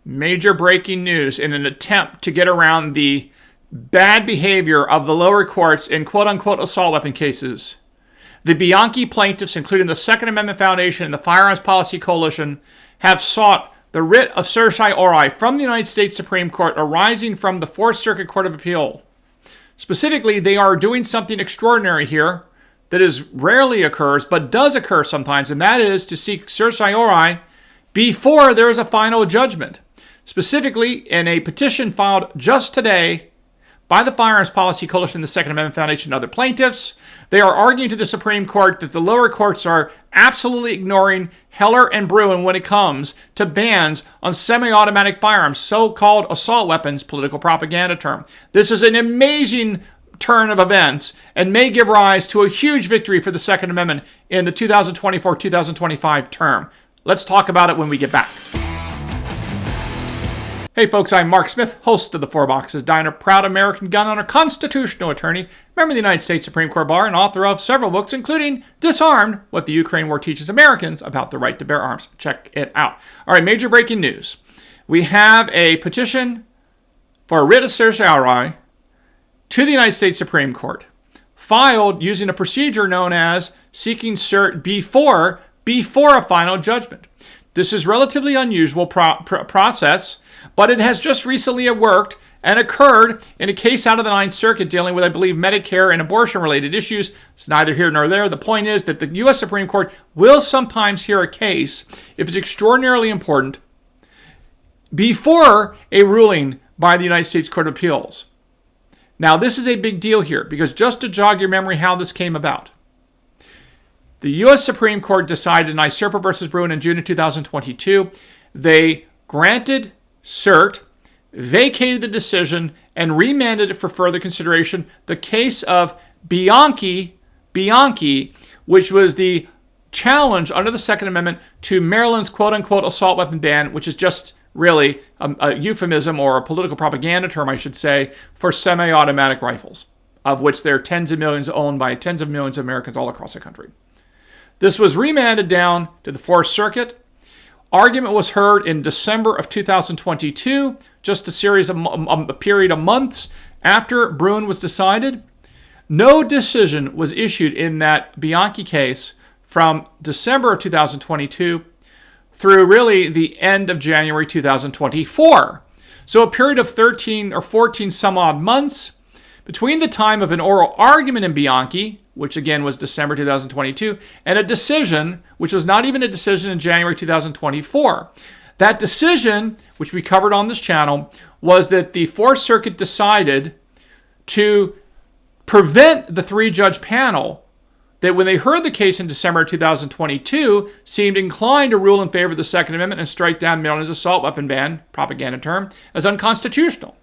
Major breaking news in an attempt to get around the bad behavior of the lower courts in quote-unquote assault weapon cases. The Bianchi plaintiffs, including the Second Amendment Foundation and the Firearms Policy Coalition, have sought the writ of certiorari from the United States Supreme Court arising from the Fourth Circuit Court of Appeal. Specifically, they are doing something extraordinary here that rarely occurs, but does occur sometimes, and that is to seek certiorari before there is a final judgment. Specifically, in a petition filed just today by the Firearms Policy Coalition, the Second Amendment Foundation, and other plaintiffs, they are arguing to the Supreme Court that the lower courts are absolutely ignoring Heller and Bruin when it comes to bans on semi-automatic firearms, so-called assault weapons, political propaganda term. This is an amazing turn of events and may give rise to a huge victory for the Second Amendment in the 2024-2025 term. Let's talk about it when we get back. Hey folks, I'm Mark Smith, host of the Four Boxes Diner, proud American gun owner, constitutional attorney, member of the United States Supreme Court Bar, and author of several books, including Disarmed, What the Ukraine War Teaches Americans About the Right to Bear Arms. Check it out. All right, major breaking news. We have a petition for a writ of certiorari to the United States Supreme Court, filed using a procedure known as seeking cert before a final judgment. This is relatively unusual process, but it has just recently worked and occurred in a case out of the Ninth Circuit dealing with, I believe, Medicare and abortion-related issues. It's neither here nor there. The point is that the U.S. Supreme Court will sometimes hear a case, if it's extraordinarily important, before a ruling by the United States Court of Appeals. Now, this is a big deal here, because just to jog your memory how this came about. The U.S. Supreme Court decided in Iserpa v. Bruin in June of 2022. They granted cert, vacated the decision, and remanded it for further consideration. The case of Bianchi, which was the challenge under the Second Amendment to Maryland's quote-unquote assault weapon ban, which is just really a euphemism or a political propaganda term, I should say, for semi-automatic rifles, of which there are tens of millions owned by tens of millions of Americans all across the country. This was remanded down to the Fourth Circuit. Argument was heard in December of 2022, just a period of months after Bruin was decided. No decision was issued in that Bianchi case from December of 2022 through really the end of January 2024. So a period of 13 or 14 some odd months between the time of an oral argument in Bianchi, which again was December 2022, and a decision, which was not even a decision in January 2024. That decision, which we covered on this channel, was that the Fourth Circuit decided to prevent the three-judge panel that when they heard the case in December 2022, seemed inclined to rule in favor of the Second Amendment and strike down Maryland's assault weapon ban, propaganda term, as unconstitutional.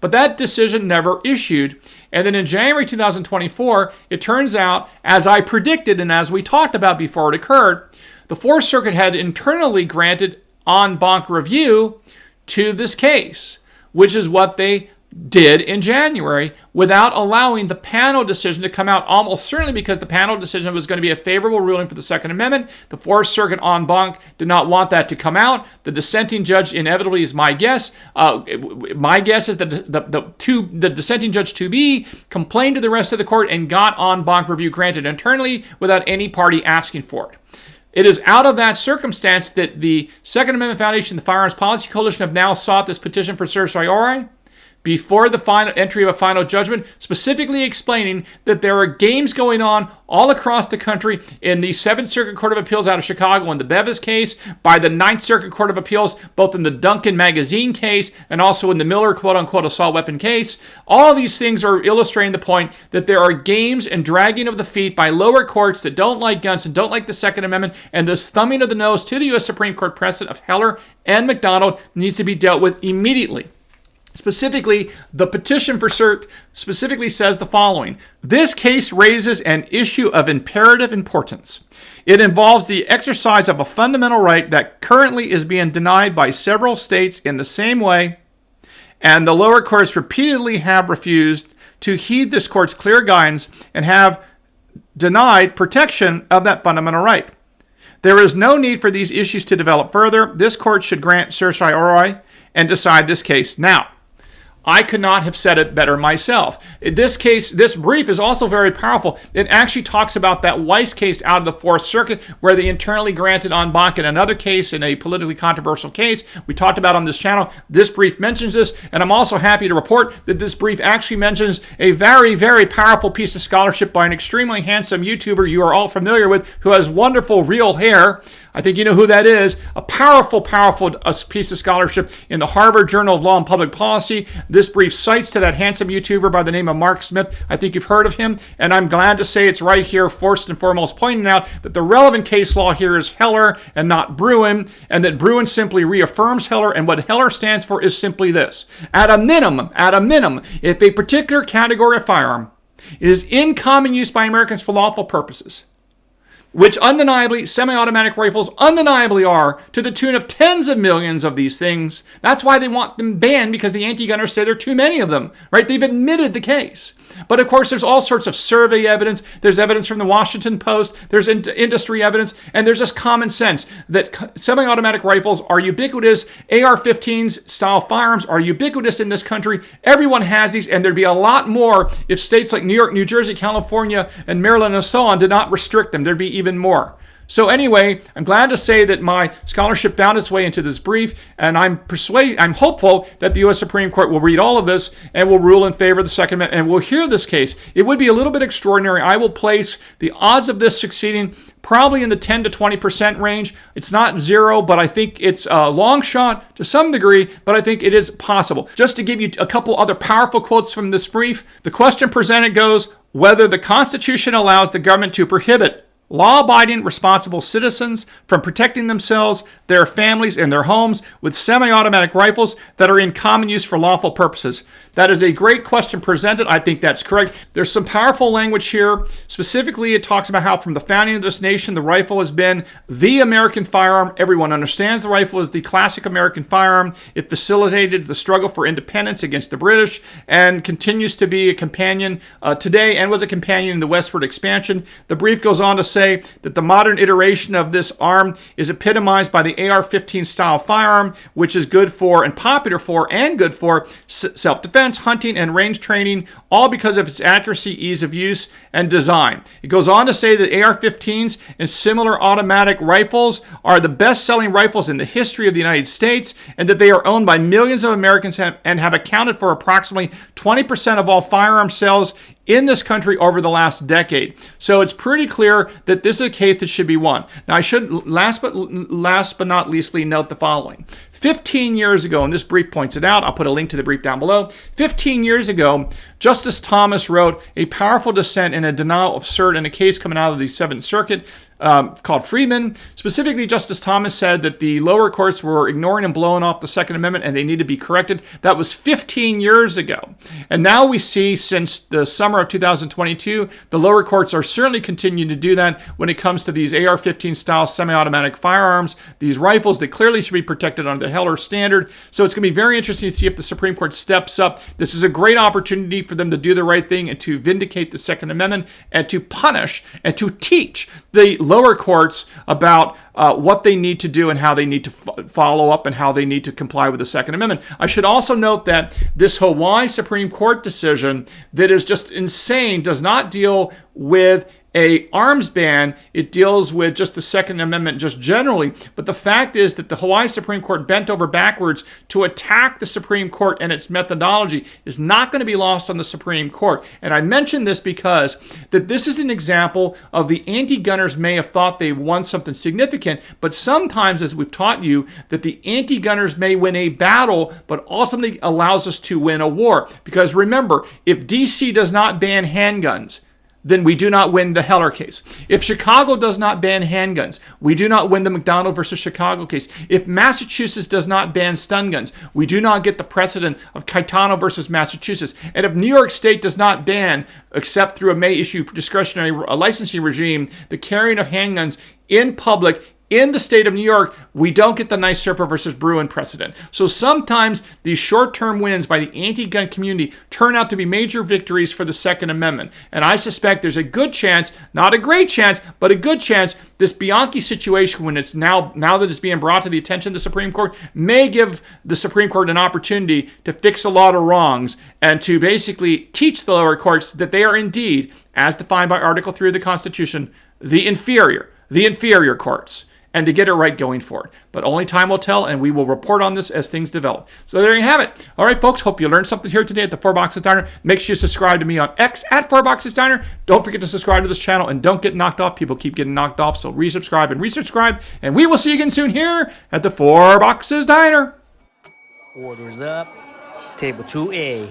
But that decision never issued. And then in January 2024, it turns out, as I predicted and as we talked about before it occurred, the Fourth Circuit had internally granted en banc review to this case, which is what they did in January without allowing the panel decision to come out, almost certainly because the panel decision was going to be a favorable ruling for the Second Amendment. The Fourth Circuit en banc did not want that to come out. The dissenting judge inevitably is my guess. My guess is that the dissenting judge to be complained to the rest of the court and got en banc review granted internally without any party asking for it. It is out of that circumstance that the Second Amendment Foundation and the Firearms Policy Coalition have now sought this petition for certiorari before the final entry of a final judgment, specifically explaining that there are games going on all across the country in the Seventh Circuit Court of Appeals out of Chicago in the Bevis case, by the Ninth Circuit Court of Appeals, both in the Duncan magazine case and also in the Miller quote-unquote assault weapon case. All these things are illustrating the point that there are games and dragging of the feet by lower courts that don't like guns and don't like the Second Amendment, and this thumbing of the nose to the U.S. Supreme Court precedent of Heller and McDonald needs to be dealt with immediately. Specifically, the petition for cert specifically says the following. This case raises an issue of imperative importance. It involves the exercise of a fundamental right that currently is being denied by several states in the same way, and the lower courts repeatedly have refused to heed this court's clear guidance and have denied protection of that fundamental right. There is no need for these issues to develop further. This court should grant certiorari and decide this case now. I could not have said it better myself. In this case, this brief is also very powerful. It actually talks about that Weiss case out of the Fourth Circuit where they internally granted en banc in another case, in a politically controversial case we talked about on this channel. This brief mentions this, and I'm also happy to report that this brief actually mentions a very, very powerful piece of scholarship by an extremely handsome YouTuber you are all familiar with who has wonderful real hair. I think you know who that is. A powerful, powerful piece of scholarship in the Harvard Journal of Law and Public Policy. This brief cites to that handsome YouTuber by the name of Mark Smith. I think you've heard of him, and I'm glad to say it's right here, first and foremost, pointing out that the relevant case law here is Heller and not Bruen, and that Bruen simply reaffirms Heller, and what Heller stands for is simply this. At a minimum, if a particular category of firearm is in common use by Americans for lawful purposes, which undeniably, semi-automatic rifles undeniably are, to the tune of tens of millions of these things. That's why they want them banned, because the anti-gunners say there are too many of them, right? They've admitted the case. But of course, there's all sorts of survey evidence. There's evidence from the Washington Post. There's industry evidence. And there's just common sense that semi-automatic rifles are ubiquitous. AR-15s style firearms are ubiquitous in this country. Everyone has these, and there'd be a lot more if states like New York, New Jersey, California, and Maryland, and so on did not restrict them. There'd be even more. So anyway, I'm glad to say that my scholarship found its way into this brief, and I'm hopeful that the U.S. Supreme Court will read all of this and will rule in favor of the Second Amendment and will hear this case. It would be a little bit extraordinary. I will place the odds of this succeeding probably in the 10 to 20% range. It's not zero, but I think it's a long shot to some degree, but I think it is possible. Just to give you a couple other powerful quotes from this brief, the question presented goes, whether the Constitution allows the government to prohibit law-abiding, responsible citizens from protecting themselves, their families, and their homes with semi-automatic rifles that are in common use for lawful purposes. That is a great question presented. I think that's correct. There's some powerful language here. Specifically, it talks about how from the founding of this nation, the rifle has been the American firearm. Everyone understands the rifle is the classic American firearm. It facilitated the struggle for independence against the British and continues to be a companion today and was a companion in the westward expansion. The brief goes on to say that the modern iteration of this arm is epitomized by the AR-15 style firearm, which is good for and popular for and good for self-defense, hunting, and range training, all because of its accuracy, ease of use, and design. It goes on to say that AR-15s and similar automatic rifles are the best-selling rifles in the history of the United States, and that they are owned by millions of Americans and have accounted for approximately 20% of all firearm sales in this country over the last decade. So it's pretty clear that this is a case that should be won. Now, I should, last but not leastly, note the following. 15 years ago, and this brief points it out, I'll put a link to the brief down below. 15 years ago, Justice Thomas wrote a powerful dissent in a denial of cert in a case coming out of the Seventh Circuit called Friedman. Specifically, Justice Thomas said that the lower courts were ignoring and blowing off the Second Amendment and they need to be corrected. That was 15 years ago. And now we see, since the summer of 2022, the lower courts are certainly continuing to do that when it comes to these AR-15 style semi-automatic firearms, these rifles that clearly should be protected under the Heller standard. So it's going to be very interesting to see if the Supreme Court steps up. This is a great opportunity for them to do the right thing and to vindicate the Second Amendment and to punish and to teach the lower courts about what they need to do and how they need to follow up and how they need to comply with the Second Amendment. I should also note that this Hawaii Supreme Court decision that is just insane does not deal with a arms ban. It deals with just the Second Amendment just generally. But the fact is that the Hawaii Supreme Court bent over backwards to attack the Supreme Court and its methodology is not going to be lost on the Supreme Court. And I mention this because that this is an example of the anti-gunners may have thought they won something significant, but sometimes, as we've taught you, that the anti-gunners may win a battle, but ultimately allows us to win a war. Because remember, if DC does not ban handguns, then we do not win the Heller case. If Chicago does not ban handguns, we do not win the McDonald versus Chicago case. If Massachusetts does not ban stun guns, we do not get the precedent of Caetano versus Massachusetts. And if New York State does not ban, except through a may issue discretionary licensing regime, the carrying of handguns in public in the state of New York, we don't get the NYSERPA versus Bruen precedent. So sometimes these short-term wins by the anti-gun community turn out to be major victories for the Second Amendment. And I suspect there's a good chance, not a great chance, but a good chance, this Bianchi situation, when it's now that it's being brought to the attention of the Supreme Court, may give the Supreme Court an opportunity to fix a lot of wrongs and to basically teach the lower courts that they are indeed, as defined by Article 3 of the Constitution, the inferior courts, and to get it right going forward. But only time will tell, and we will report on this as things develop. So there you have it. All right, folks, hope you learned something here today at the Four Boxes Diner. Make sure you subscribe to me on X at Four Boxes Diner. Don't forget to subscribe to this channel, and don't get knocked off. People keep getting knocked off, so resubscribe, and we will see you again soon here at the Four Boxes Diner. Orders up. Table 2A.